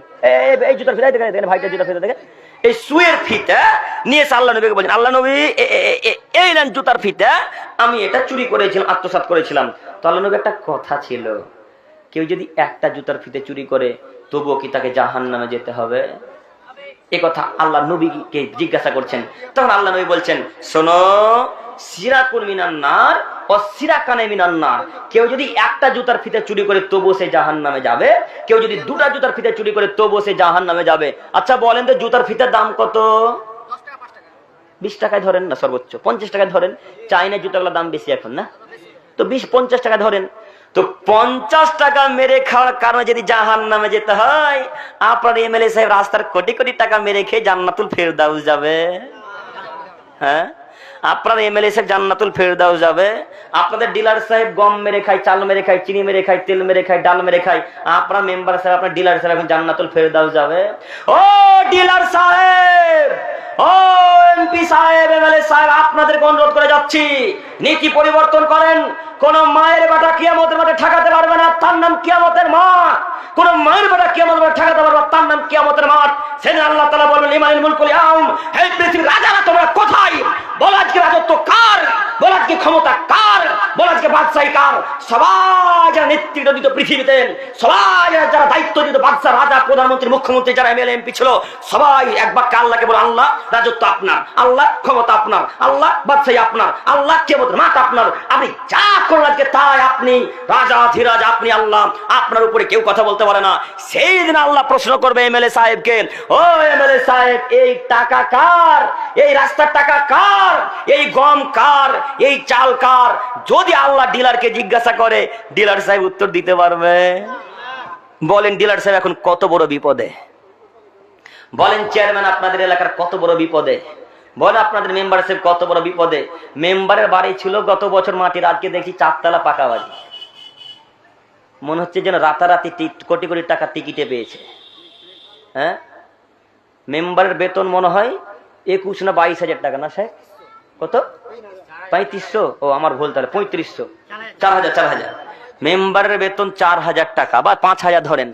এই জুতার ফিতা দেখেন, ভাইটা জুতার ফিতা দেখেন। এই সুয়ের ফিতা নিয়ে এসে আল্লাহ নবীকে বলছেন, আল্লাহ নবী এই নেন জুতার ফিতা, আমি এটা চুরি করেছিলাম, আত্মসাৎ করেছিলাম। তো আল্লাহ নবী একটা কথা ছিল, কেউ যদি একটা জুতার ফিতে চুরি করে তবুও কি তাকে জাহান্নামে যেতে হবে? এই কথা আল্লাহ নবীকে জিজ্ঞাসা করছেন। তখন আল্লাহ নবী বলছেন, শোনো, সিরাকুন মিনান নার ও সিরাকানে মিনান নার। কেউ যদি একটা জুতার ফিতে চুরি করে তবুও সে জাহান্নামে যাবে, কেউ যদি দুটা জুতার ফিতে চুরি করে তবুও সে জাহান্নামে যাবে। আচ্ছা বলেন তো জুতার ফিতের দাম কত? 20 টাকায় ধরেন না, সর্বোচ্চ 50 টাকায় ধরেন। চাইনা জুতাগুলোর দাম বেশি এখন না, তো 20-50 টাকা ধরেন। তো 50 টাকা মেরে খাওয়ার কারণে যদি জাহান্নামে যেতে হয়, আপনার এমএলএ সাহেব রাস্তার কোটি কোটি টাকা মেরে খেয়ে জান্নাতুল ফেরদাউস যাবে। হ্যাঁ, আপনার এমএলএ সাহেব জান্নাতুল ফেরদাউস যাবে। আপনাদের ডিলার সাহেব গম মেরে খায়, চাল মেরে খায়, চিনি মেরে খায়, তেল মেরে খায়, ডাল মেরে খায়। আপনার মেম্বার সাহেব, আপনার ডিলার সাহেব এখন জান্নাতুল ফেরদাউস যাবে। ও ডিলার সাহেব, ও এমপি সাহেব, এমএলএ সাহেব, আপনাদেরকে অনুরোধ করে যাচ্ছি, নীতি পরিবর্তন করেন। কোন মায়ের বেটা কিয়ামতের মাঠে ঠেকাতে পারবে না, তার নাম কিয়ামতের মাঠ। কোন মায়ের বেটা কিয়ামতের মাঠে ঠেকাতে পারবে না, তার নাম কিয়ামতের মাঠ। সেদিন আল্লাহ তাআলা বলবেন, লিমানিল মুলকুল ইয়াউম, হে পৃথিবীর রাজারা তোমরা কোথায়? বল আজকে রাজত্ব কার? বল আজকে ক্ষমতা কার? বল আজকে বাদশাহী কার? সবাই যারা নেতৃত্ব দিত পৃথিবীতে, সবাই যারা দায়িত্ব দিত, বাদশা, রাজা, প্রধানমন্ত্রী, মুখ্যমন্ত্রী, যারা এমএলএ এমপি ছিল, সবাই এক বাক্যে আল্লাহকে বলে, আল্লাহ রাজত্ব আপনার, আল্লাহ ক্ষমতা আপনার, আল্লাহ বাদশাহী আপনার, আল্লাহ কিয়ামতের মাঠ আপনার। আপনি যা করেন আজকে তাই আপনি রাজা ধীরাজ, আপনি আল্লাহ, আপনার উপরে কেউ কথা বলতে পারে না। সেই দিন আল্লাহ প্রশ্ন করবে এমএলএ সাহেবকে, ও এমএলএ সাহেব, এই টাকা কার? এই রাস্তার টাকা কার? এই গম কার? এই চাল কার? যদি আল্লাহ ডিলারকে জিজ্ঞাসা করে, ডিলার সাহেব উত্তর দিতে পারবে? বলেন ডিলার সাহেব এখন কত বড় বিপদে। বলেন চেয়ারম্যান আপনাদের এলাকার কত বড় বিপদে। বলেন আপনাদের মেম্বার সাহেব কত বড় বিপদে। মেম্বারের বাড়ি ছিল গত বছর মাটির, আজকে দেখি 4 তলা পাকা বাড়ি। মনে হচ্ছে যেন রাতারাতি কোটি কোটি টাকা টিকিটে পেয়েছে। হ্যাঁ, মেম্বারের বেতন মনে হয় 21 না 22 হাজার টাকা না সাহেব? কত? 3500? ও আমার ভুল, তাহলে 3500, 4000। মেম্বারের বেতন 4000 টাকা বা 5000 ধরেন।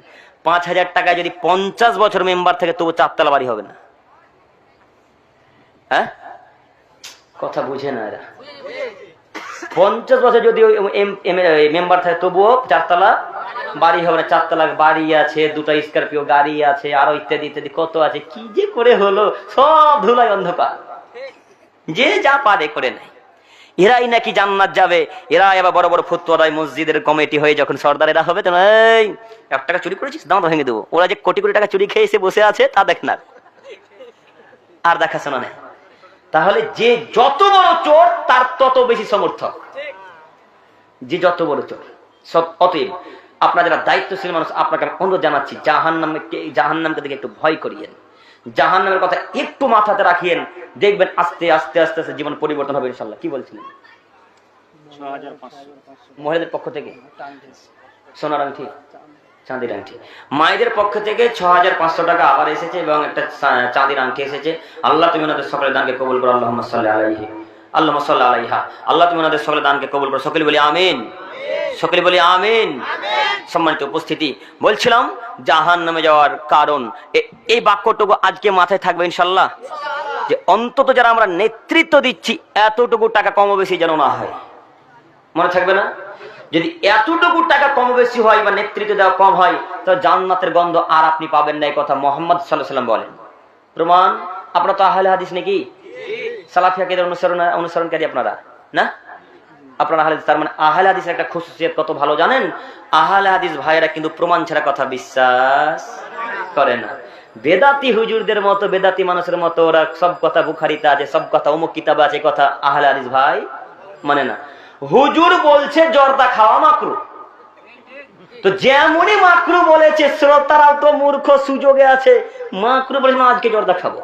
5000 টাকায় যদি 50 বছর মেম্বার থেকে, তবু 4 তলা বাড়ি হবে না। হ্যাঁ, কথা বুঝে না এরা। 50 বছর যদি মেম্বার থাকে, তবুও 4 তলা বাড়ি হবে না। 4 তলা বাড়ি আছে, 2টা স্করপিও গাড়ি আছে, আরো ইত্যাদি ইত্যাদি কত আছে। কি যে করে হলো, সব ধুলায় অন্ধকার, যে যা পারে করে নেয়। এরাই নাকি জান্নাত যাবে, এরা এবার বড় বড় ফতোয়া দেয় মসজিদের কমিটি হয়ে যখন সর্দার এরা হবে, তখন এই 1 টাকা চুরি করেছিস দাম ভেঙে দেবো। ওরা যে কোটি কোটি টাকা চুরি খেয়ে এসে বসে আছে তা দেখ না, আর দেখাশোনা নেই। তাহলে যে যত বড় চোর তার তত বেশি সমর্থক, যে যত বড় চোর সব। অতএব আপনারা যারা দায়িত্বশীল মানুষ, আপনাকে আমি অনুরোধ জানাচ্ছি, জাহান্নামকে দেখে একটু ভয় করিয়েন, জাহান্নামের কথা একটু মাথাতে রাখিয়েন, দেখবেন আস্তে আস্তে আস্তে আস্তে জীবন পরিবর্তন হবে ইনশাল্লাহ। কি বলছিলেন? মহিলাদের পক্ষ থেকে সোনার আংটি, চাঁদির আংটি, মায়েদের পক্ষ থেকে 6500 টাকা আবার এসেছে এবং একটা চাঁদির আংটি এসেছে। আল্লাহ তুমি ওনাদের সকলের দানকে কবুল করো, আল্লাহুম্মা সাল্লি আলাইহি আল্লাহুম্মা সাল্লি আলাইহা। আল্লাহ তুমি ওনাদের সকলের দানকে কবুল করো, সকলে বলি আমিন, সকলে বলি আমিন। সম্মানিত উপস্থিতি, বলছিলাম জাহান্নামে যাওয়ার কারণ, এই বাক্যটুকু আজকে মাথায় থাকবে ইনশাল্লাহ, যে অন্তত যারা আমরা নেতৃত্ব দিচ্ছি এতটুকু টাকা কম বেশি যেন না হয়। মনে থাকবে না? যদি এতটুকু টাকা কম বেশি হয় বা নেতৃত্ব দেওয়া কম হয়, তো জান্নাতের গন্ধ আর আপনি পাবেন না, এই কথা মুহাম্মদ সাল্লাল্লাহু আলাইহি ওয়াসাল্লাম বলেন। প্রমাণ, আপনারা তো আহলে হাদিস নাকি? সালাফি আকীদার অনুসরণকারী আপনারা না? আপনারা আহলে হাদিস, তার মানে আহলে হাদিসের একটা খুসুসিয়ত কত ভালো জানেন? আহলে হাদিস ভাইয়েরা কিন্তু প্রমাণ ছাড়া কথা বিশ্বাস করে না। বেদাতি হুজুরদের মতো, বেদাতি মানুষের মতো ওরা সব কথা বুখারীতে আছে, সব কথা অমুক কিতাবে আছে, কথা আহলে হাদিস ভাই মানে না। হুজুর বলছে জর্দা খাওয়া মাকরু, তো যেমনই মাকরু বলেছে শ্রোতারাও তো মূর্খ সুযোগে আছে, মাকরু বলেছে আজকে জর্দা খাবো,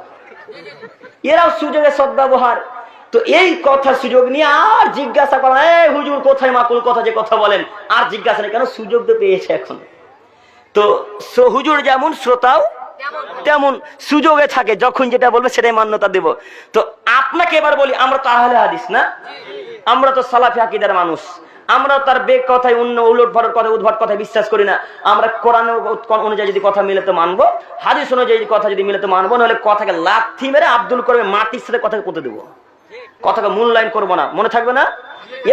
এরাও সুযোগে সদ্ব্যবহার। তো এই কথা সুযোগ নিয়ে আর জিজ্ঞাসা করা, এই হুজুর কোথায় মাকরুর কথা যে কথা বলেন, আর জিজ্ঞাসা নেই, কেন সুযোগ তো পেয়েছে এখন। তো হুজুর যেমন শ্রোতাও তেমন সুযোগে থাকে, যখন যেটা বলবে সেটাই মান্যতা দেব। তো আপনাকে এবার বলি, আমরা তো আহলে হাদিস না, আমরা তো সালাফি আকীদার মানুষ, আমরা তার বেগ কথায় অন্য উলটপালট কথা, উদ্ভট কথায় বিশ্বাস করি না। আমরা কোরআন অনুযায়ী যদি কথা মিলে তো মানবো, হাদিস অনুযায়ী কথা যদি মিলে তো মানবো, নাহলে কথাকে লাথি মেরে আব্দুল করবে মাটির সাথে কথাকে পুঁতে দেবো, কথাকে মূল্যায়ন করবো না। মনে থাকবে না?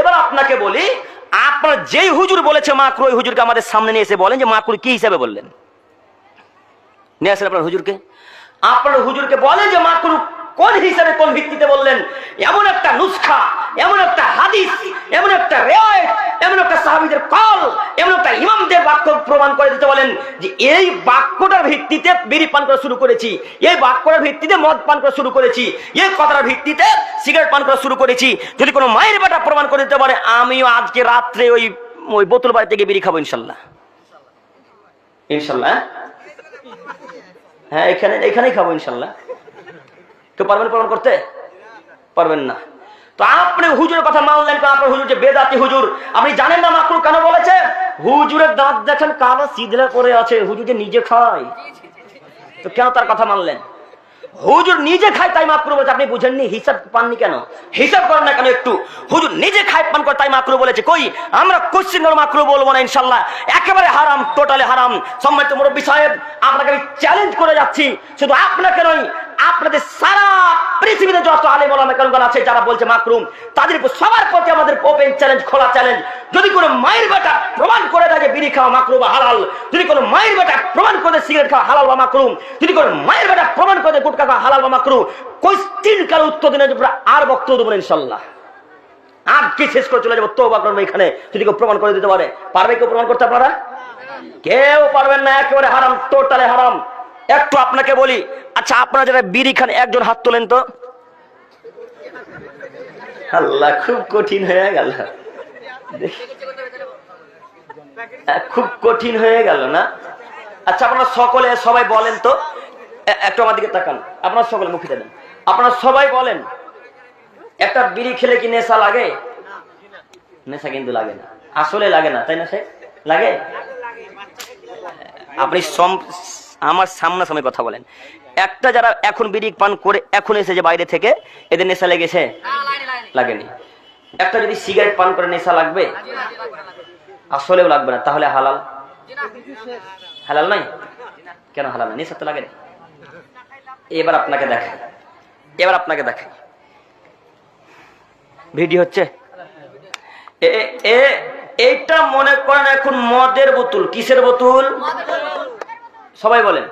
এবার আপনাকে বলি, আপনার যেই হুজুর বলেছে মাকরু, ওই হুজুরকে আমাদের সামনে নিয়ে এসে বলেন যে মাকরু কি হিসাবে বললেন। নিয়ে আসেন আপনার হুজুরকে, আপনার হুজুরকে বলেন যে মাকরু কোন হিসাবে, কোন ভিত্তিতে বললেন। এমন একটা নুসখা, এমন একটা হাদিস, এমন একটা রিওয়ায়াত, এমন একটা সাহাবীদের কল, এমন একটা ইমামদের বাক্য প্রমাণ করে দিতে বলেন যে এই বাক্যটার ভিত্তিতে বিড়ি পান করা শুরু করেছি, এই বাক্যটার ভিত্তিতে মদ পান করা শুরু করেছি, এই কথাটার ভিত্তিতে সিগারেট পান করা শুরু করেছি। যদি কোনো মায়ের বেটা প্রমাণ করে দিতে পারে, আমিও আজকে রাত্রে ওই বোতল বাড়ি থেকে বিড়ি খাবো ইনশাল্লাহ। ইনশাল্লাহ, হ্যাঁ, এখানেই খাবো ইনশাল্লাহ। কেউ পারবেন প্রমাণ করতে? পারবেন না। তো আপনি হুজুরের কথা মানলেন, আপনার হুজুর যে বেদাতি হুজুর, আপনি জানেন না মাকরু কেন বলেছে? হুজুরের দাঁত দেখেন কালো সিধা করে আছে, হুজুর যে নিজে খায়, তো কেন তার কথা মানলেন? হুজুর নিজে খায় তাই মাকরু বলেছে, আপনি বুঝেননি? হিসাব পাননি কেন? হিসাব করেন না কেন একটু? হুজুর নিজে খায় পান করে তাই মাকরু বলেছে। কই, আমরা কোশ্চেন মাকরু বলবো না ইনশাল্লাহ, একেবারে হারাম, টোটালি হারাম। সম্মানিত মুরব্বী সাহেব, আপনাকে আমি চ্যালেঞ্জ করে যাচ্ছি, শুধু আপনাকে নয়, আপনাদের সারা পৃথিবীতে যত আলেম ওলামা কেরাম আছে যারা বলছে মাকরুম, তাদের সবার প্রতি আমাদের ওপেন চ্যালেঞ্জ, খোলা চ্যালেঞ্জ। যদি কোনো মায়ের বেটা প্রমাণ করে দেয় যে বিড়ি খাওয়া মাকরু বা হালাল, যদি কোনো মায়ের বেটা প্রমাণ করে সিগারেট খাওয়া হালাল বা মাকরুম, যদি কোনো মায়ের বেটা প্রমাণ করে গুটখা খাওয়া হালাল বা মাকরু, কোশ্চেন কাল উত্তর দিনে আর বক্তব্য দেবো ইনশাল্লাহ। আজকে শেষ করে চলে যাবো, তওবা করবো এখানে, যদি কেউ প্রমাণ করে দিতে পারে। পারবে কেউ প্রমাণ করতে? আপনারা কেউ পারবেন না, একেবারে হারাম, টোটালি হারাম। একটু আপনাকে বলি, আচ্ছা আপনারা যারা বিড়ি খান একজন হাত তোলেন তো। আল্লাহ, খুব কঠিন হয়ে গেল, খুব কঠিন হয়ে গেল না? আচ্ছা আপনারা সকলে সবাই বলেন তো, একটু আমার দিকে তাকান, আপনারা সকলে মুখে দেন, আপনারা সবাই বলেন, একটা বিড়ি খেলে কি নেশা লাগে? নেশা কিন্তু লাগে না, আসলে লাগে না, তাই না? সে লাগে? আপনি আমার সামনাসামনি কথা বলেন। একটা যারা এখন বিড়ি পান করে এখন এসেছে বাইরে থেকে, এদের নেশা লেগেছে? লাগেনি। একটা যদি সিগারেট পান করে নেশা লাগবে? আসলেও লাগবে না। তাহলে হালাল? হালাল নাই? কেন হালাল না? নেশা তো লাগে না। এবার আপনাকে দেখাই, ভিডিও হচ্ছে। এইটা মনে করেন এখন মদের বোতল। কিসের বোতল? সবাই বলেন,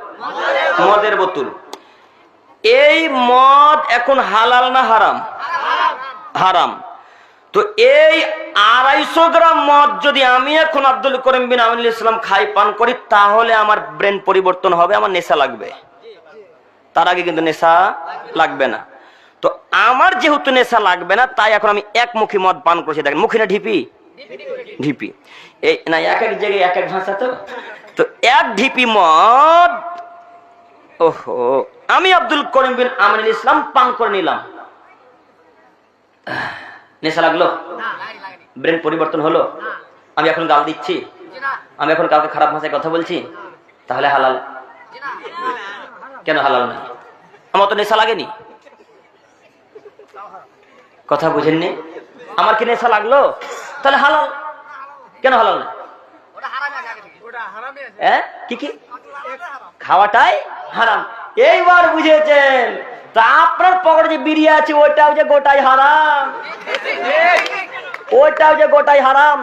মদের বোতল। এই মদ এখন হালাল না হারাম? হারাম। তো এই 250 গ্রাম মদ যদি আমি এখন আব্দুল করিম বিন আমিনুল ইসলাম খাই পান করি, তাহলে আমার ব্রেন পরিবর্তন হবে, আমার নেশা লাগবে। তার আগে কিন্তু নেশা লাগবে না। তো আমার যেহেতু নেশা লাগবে না, তাই এখন আমি একমুখী মদ পান করছি। দেখেন, মুখী না ঢিপি? ঢিপি। এই না, এক এক জায়গায় এক এক ভাষা। তো তো এক ঢিপি মদ ওহো আমি আব্দুল করিম বিন আমিনুল ইসলাম পান করে নিলাম। নেশা লাগলো? ব্রেন পরিবর্তন হলো? আমি এখন গাল দিচ্ছি? আমি এখন কাউকে খারাপ ভাষায় কথা বলছি? তাহলে হালাল? কেন হালাল না? আমার তো নেশা লাগেনি। কথা বুঝেননি? আমার কি নেশা লাগলো? তাহলে হালাল। কেন হালাল না? কি কি খাওয়াটাই হারাম। এইবার বুঝেছেন? তা আপনার পকেটে যে বিড়ি আছে ওইটাও যে গোটাই হারাম, ওইটাও যে গোটাই হারাম।